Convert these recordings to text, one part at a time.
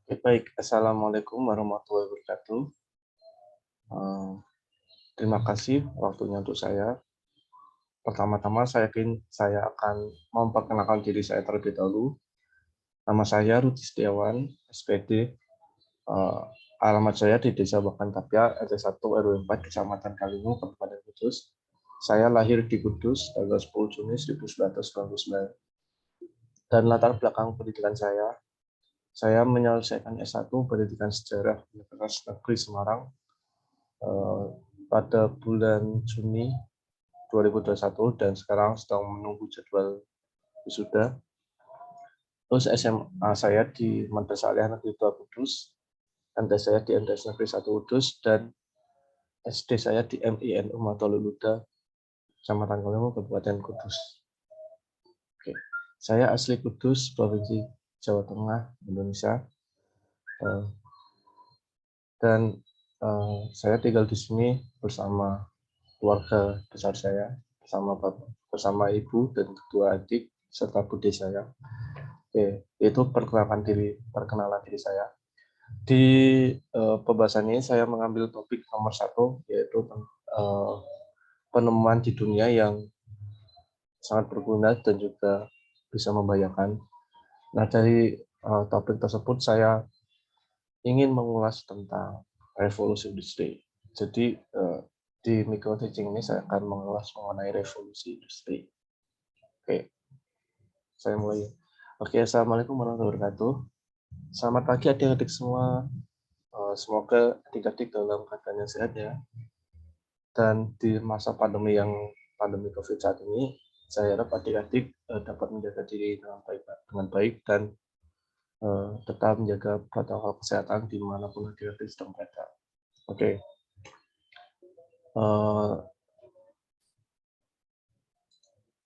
Oke, baik. Assalamualaikum warahmatullahi wabarakatuh. Eh, Terima kasih waktunya untuk saya. Pertama-tama saya akan memperkenalkan diri saya terlebih dahulu. Nama saya Rudi Setiawan, SPD. Eh, Alamat saya di Desa Wakantapya, RT 1 RW 4, Kecamatan Kalingu, Kabupaten Kudus. Saya lahir di Kudus tanggal 10 Juni 1999. Dan latar belakang pendidikan saya menyelesaikan S1 Pendidikan Sejarah Universitas Negeri Semarang pada bulan Juni 2021 dan sekarang sedang menunggu jadwal wisuda. Terus SMA saya di Madrasah Aliyah Negeri 2 Kudus, MT saya di MTs Negeri 1 Kudus, dan SD saya di MIN Umatul Luda, Kecamatan Kalingu, Kabupaten Kudus. Oke. Saya asli Kudus, Provinsi Jawa Tengah, Indonesia. Dan saya tinggal di sini bersama keluarga besar saya, bersama ibu dan kedua adik serta bude saya. Oke, itu perkenalan diri saya. Di pembahasan ini saya mengambil topik nomor 1, yaitu penemuan di dunia yang sangat berguna dan juga bisa membahayakan. Nah, dari topik tersebut saya ingin mengulas tentang revolusi industri. Jadi di micro teaching ini saya akan mengulas mengenai revolusi industri. Oke, saya mulai. Oke, assalamualaikum warahmatullahi wabarakatuh. Selamat pagi adik-adik semua. Semoga adik-adik dalam keadaan yang sehat ya. Dan di masa pandemi COVID saat ini, saya harap adik-adik dapat menjaga diri dengan baik dan tetap menjaga protokol kesehatan dimanapun adik-adik sedang berada. Oke.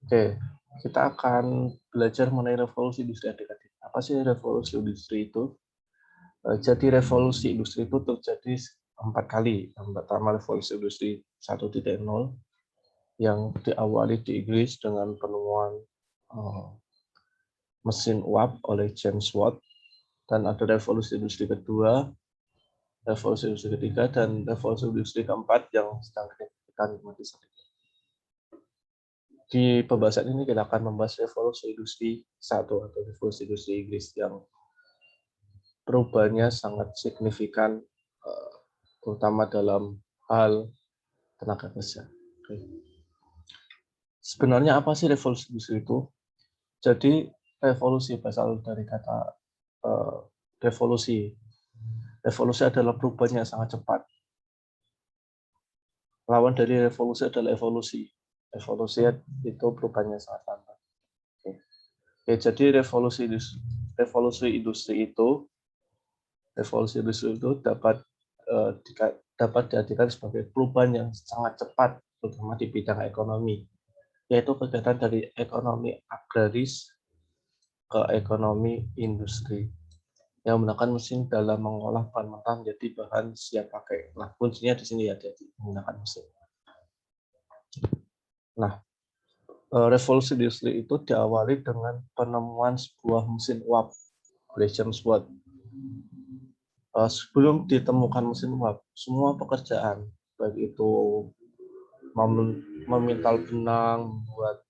Oke, kita akan belajar mengenai revolusi industri adik-adik. Apa sih revolusi industri itu? Jadi revolusi industri itu terjadi 4 kali. Yang pertama revolusi industri 1.0 yang diawali di Inggris dengan penemuan mesin uap oleh James Watt, dan ada revolusi industri kedua, revolusi industri ketiga, dan revolusi industri keempat yang sedang kita nikmati saat ini. Di pembahasan ini kita akan membahas revolusi industri 1 atau revolusi industri Inggris yang perubahannya sangat signifikan, terutama dalam hal tenaga kerja. Sebenarnya apa sih revolusi industri itu? Jadi revolusi berasal dari kata revolusi. Revolusi adalah perubahan yang sangat cepat. Lawan dari revolusi adalah evolusi. Evolusi itu perubahannya sangat lambat. Oke, jadi revolusi industri itu dapat diartikan sebagai perubahan yang sangat cepat, terutama di bidang ekonomi, yaitu kegiatan dari ekonomi agraris ke ekonomi industri yang menggunakan mesin dalam mengolah bahan mentah menjadi bahan siap pakai. Nah, kuncinya di sini ya, jadi menggunakan mesin. Nah, revolusi industri itu diawali dengan penemuan sebuah mesin uap oleh James Watt. Sebelum ditemukan mesin uap, semua pekerjaan, baik itu memintal benang, membuat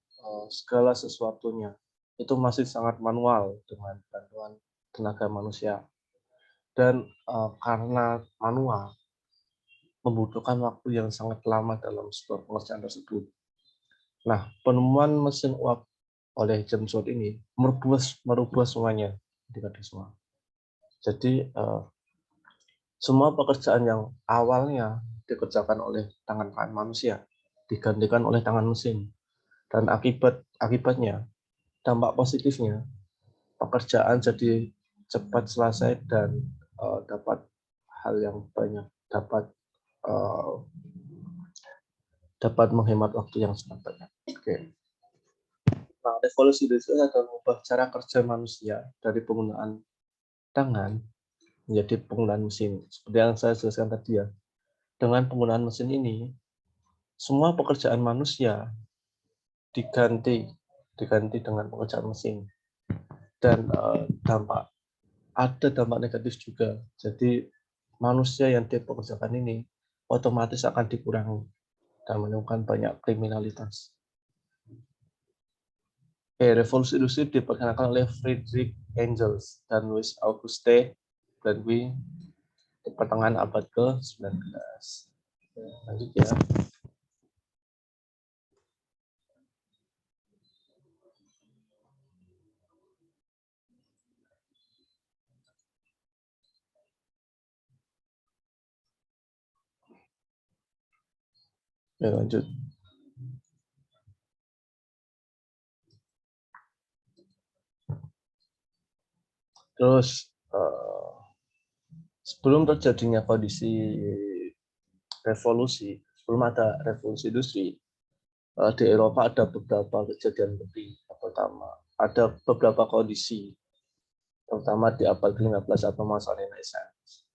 segala sesuatunya, itu masih sangat manual dengan bantuan tenaga manusia. Dan karena manual, membutuhkan waktu yang sangat lama dalam sebuah pengerjaan tersebut. Nah, penemuan mesin uap oleh James Watt ini merubah semuanya, adik-adik semua. Jadi semua pekerjaan yang awalnya dikerjakan oleh tangan manusia digantikan oleh tangan mesin, dan akibatnya dampak positifnya pekerjaan jadi cepat selesai dan dapat hal yang banyak, dapat menghemat waktu yang sangat banyak. Oke. Nah, revolusi industri adalah mengubah cara kerja manusia dari penggunaan tangan menjadi penggunaan mesin. Seperti yang saya jelaskan tadi ya, dengan penggunaan mesin ini, semua pekerjaan manusia diganti dengan pekerjaan mesin, dan ada dampak negatif juga. Jadi manusia yang dipekerjakan ini otomatis akan dikurangi dan menemukan banyak kriminalitas. Revolusi industri diperkenalkan oleh Friedrich Engels dan Louis Auguste Blanqui di pertengahan abad ke-19. Lanjut ya. Ya, lanjut. Terus sebelum terjadinya kondisi revolusi, sebelum ada revolusi industri, di Eropa ada beberapa kejadian penting. Yang pertama, ada beberapa kondisi, terutama di abad ke-15 atau masa Renaissance.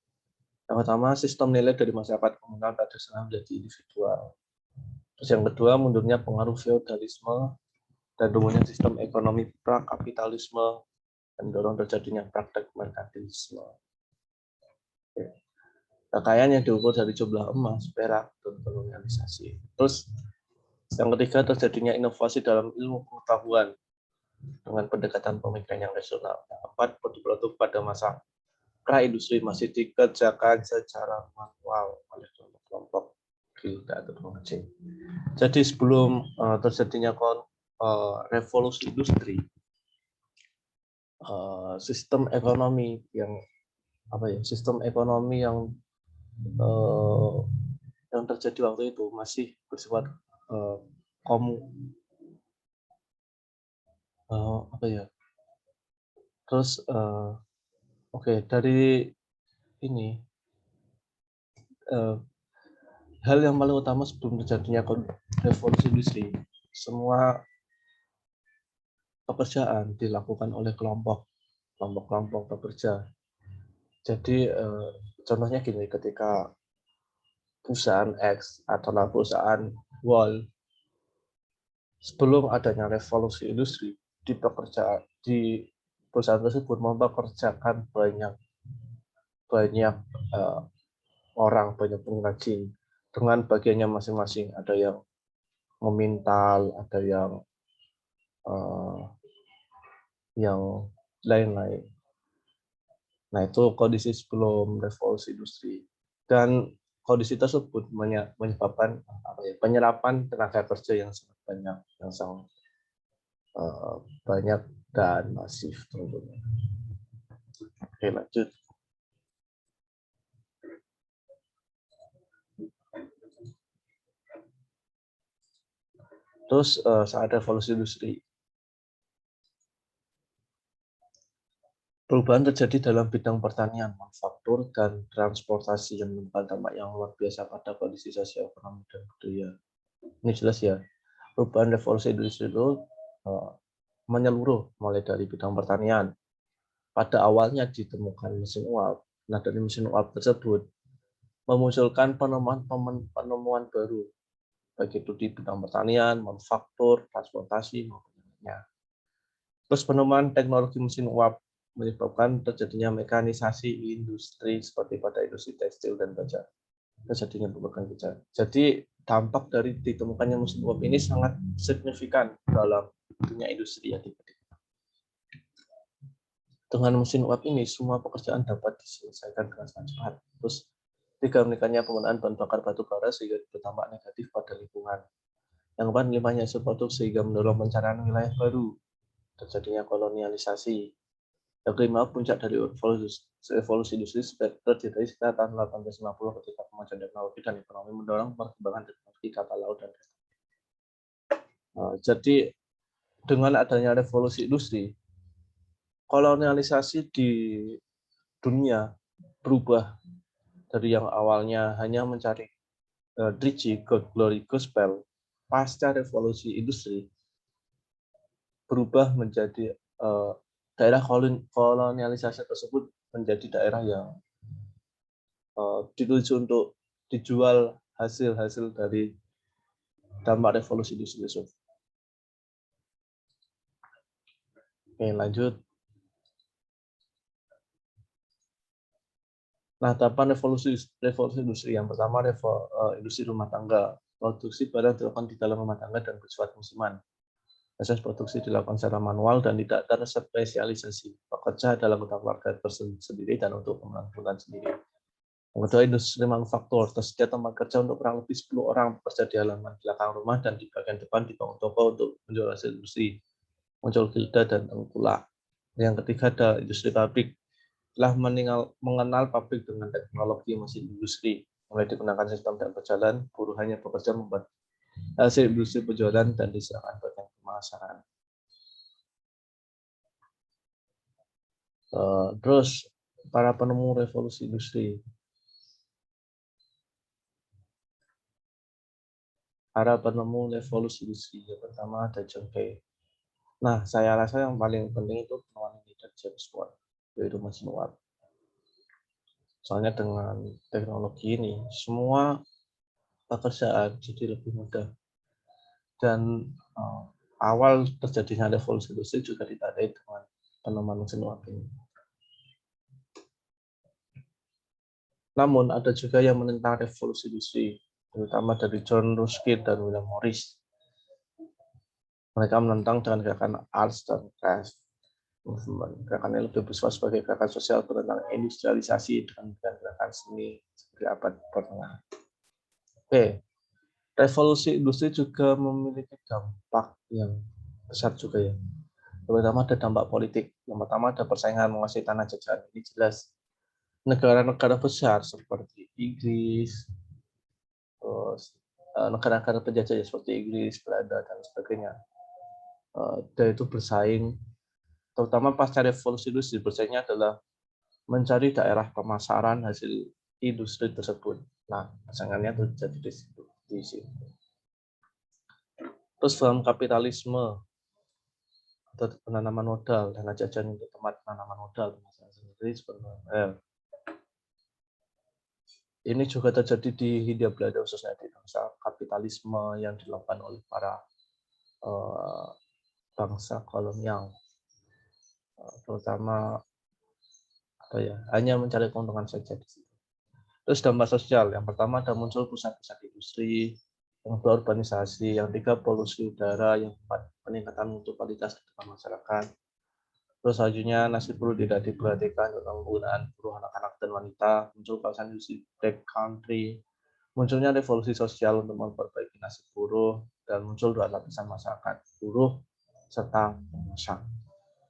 Yang pertama, sistem nilai dari masyarakat komunal tradisional menjadi individual. Terus yang kedua, mundurnya pengaruh feodalisme dan tumbuhnya sistem ekonomi prakapitalisme dan dorong terjadinya praktek merkantilisme. Kekayaan yang diukur dari jumlah emas, perak, dan kolonialisasi. Terus yang ketiga, terjadinya inovasi dalam ilmu pengetahuan dengan pendekatan pemikiran yang rasional. Yang keempat, produk-produk pada masa pra-industri masih dikerjakan secara manual oleh kelompok gilda atau pengrajin. Jadi sebelum terjadinya revolusi industri, sistem ekonomi yang terjadi waktu itu masih bersifat terus dari ini hal yang paling utama sebelum terjadinya revolusi industri, semua pekerjaan dilakukan oleh kelompok pekerja. Jadi contohnya gini, ketika perusahaan X adalah perusahaan Wall, sebelum adanya revolusi industri, di perusahaan tersebut mempekerjakan banyak orang, banyak pengrajin dengan bagiannya masing-masing. Ada yang memintal, ada yang lain-lain. Nah, itu kondisi sebelum revolusi industri. Dan kondisi tersebut menyebabkan penyerapan tenaga kerja yang sangat banyak, banyak dan masif tentunya. Oke, lanjut. Terus saat revolusi industri, perubahan terjadi dalam bidang pertanian, manufaktur, dan transportasi yang menimbulkan dampak yang luar biasa pada kondisi sosial, ekonomi, dan budaya. Ini jelas ya, perubahan revolusi industri itu menyeluruh mulai dari bidang pertanian. Pada awalnya ditemukan mesin uap. Nah, dari mesin uap tersebut memunculkan penemuan baru, baik itu di bidang pertanian, manufaktur, transportasi, maupun lainnya. Terus penemuan teknologi mesin uap menyebabkan terjadinya mekanisasi industri seperti pada industri tekstil dan baja. Terjadinya perubahan besar. Jadi dampak dari ditemukannya mesin uap ini sangat signifikan dalam dunia industri ya. Dengan mesin uap ini semua pekerjaan dapat diselesaikan dengan sangat cepat. Terus tiga, meningkatnya penggunaan bahan bakar batu bara sehingga berdampak negatif pada lingkungan. Yang keempat, melimpahnya hasil produk sehingga mendorong pencarian wilayah baru, terjadinya kolonialisasi. Yang kelima, puncak dari revolusi industri terjadi sekitar tahun 1850 ketika kemajuan teknologi dan ekonomi mendorong perkembangan teknologi kapal laut dan kereta. Jadi dengan adanya revolusi industri, kolonialisasi di dunia berubah dari yang awalnya hanya mencari Dritchi, Glory, Gospel, pasca revolusi industri berubah menjadi daerah kolonialisasi tersebut menjadi daerah yang dituju untuk dijual hasil-hasil dari dampak revolusi industri tersebut. Oke, lanjut. Nah, tahapan revolusi industri yang pertama industri rumah tangga. Produksi barang dilakukan di dalam rumah tangga dan bersifat musiman. Proses produksi dilakukan secara manual dan tidak terspesialisasi. Pekerja adalah anggota keluarga tersendiri dan untuk kemanfaatan sendiri. Yang kedua, industri manufaktur. Tersedia tempat kerja untuk kurang lebih 10 orang bekerja di halaman belakang rumah dan di bagian depan dibangun toko untuk menjual hasil industri. Muncul gilda dan tengkulak. Yang ketiga ada industri pabrik. Telah mengenal pabrik dengan teknologi mesin industri. Mulai digunakan sistem dan berjalan, buruh hanya bekerja membuat hasil industri penjualan dan diserahkan bagian pemasaran. Terus para penemu revolusi industri. Para penemu revolusi industri yang pertama ada John Kay. Nah, saya rasa yang paling penting itu penemuan ini dari James Watt, yaitu mesin uap. Soalnya dengan teknologi ini, semua pekerjaan jadi lebih mudah. Dan awal terjadinya revolusi industri juga ditandai dengan penemuan mesin uap ini. Namun ada juga yang menentang revolusi industri, terutama dari John Ruskin dan William Morris. Mereka menentang dengan gerakan arts dan craft movement. Gerakan ini lebih bersifat sebagai gerakan sosial tentang industrialisasi dengan gerakan seni seperti abad pertengahan. Oke, revolusi industri juga memiliki dampak yang besar juga ya. Terutama ada dampak politik. Yang pertama ada persaingan menguasai tanah jajahan. Ini jelas negara-negara besar seperti Inggris, terus negara-negara penjajah seperti Inggris, Belanda dan sebagainya. Dan itu bersaing, terutama pasca revolusi industri, bersaingnya adalah mencari daerah pemasaran hasil industri tersebut. Nah, persaingannya terjadi di situ. Terus dalam kapitalisme atau penanaman modal, dana jajan untuk tempat penanaman modal, sendiri sebenarnya. Ini juga terjadi di Hindia Belanda, khususnya di bangsa kapitalisme yang dilakukan oleh para bangsa kolonial, terutama hanya mencari keuntungan saja di situ. Terus dampak sosial, yang pertama ada muncul pusat-pusat industri, yang kedua urbanisasi, yang ketiga polusi udara, yang keempat peningkatan mutu kualitas kehidupan masyarakat. Terus selanjutnya nasib buruh tidak diperhatikan tentang penggunaan buruh anak-anak dan wanita, muncul kawasan industri black country, munculnya revolusi sosial untuk memperbaiki nasib buruh, dan muncul dua lapisan masyarakat, buruh serta pengusaha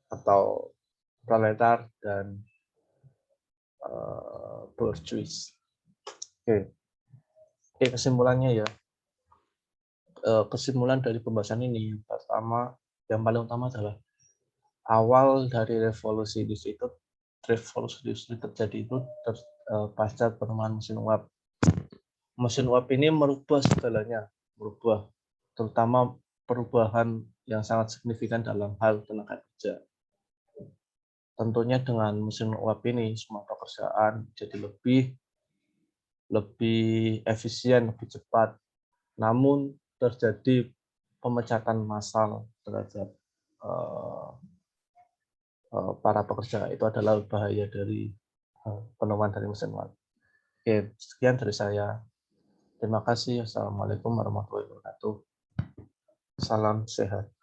atau proletar dan bourgeois. Oke, kesimpulannya ya. Kesimpulan dari pembahasan ini, yang paling utama adalah awal dari revolusi industri terjadi itu pasca penemuan mesin uap. Mesin uap ini merubah segalanya, terutama perubahan yang sangat signifikan dalam hal tenaga kerja. Tentunya dengan mesin uap ini semua pekerjaan jadi lebih efisien, lebih cepat. Namun terjadi pemecatan massal terhadap para pekerja. Itu adalah bahaya dari penemuan dari mesin uap. Oke, sekian dari saya. Terima kasih. Assalamualaikum warahmatullahi wabarakatuh. Salam sehat.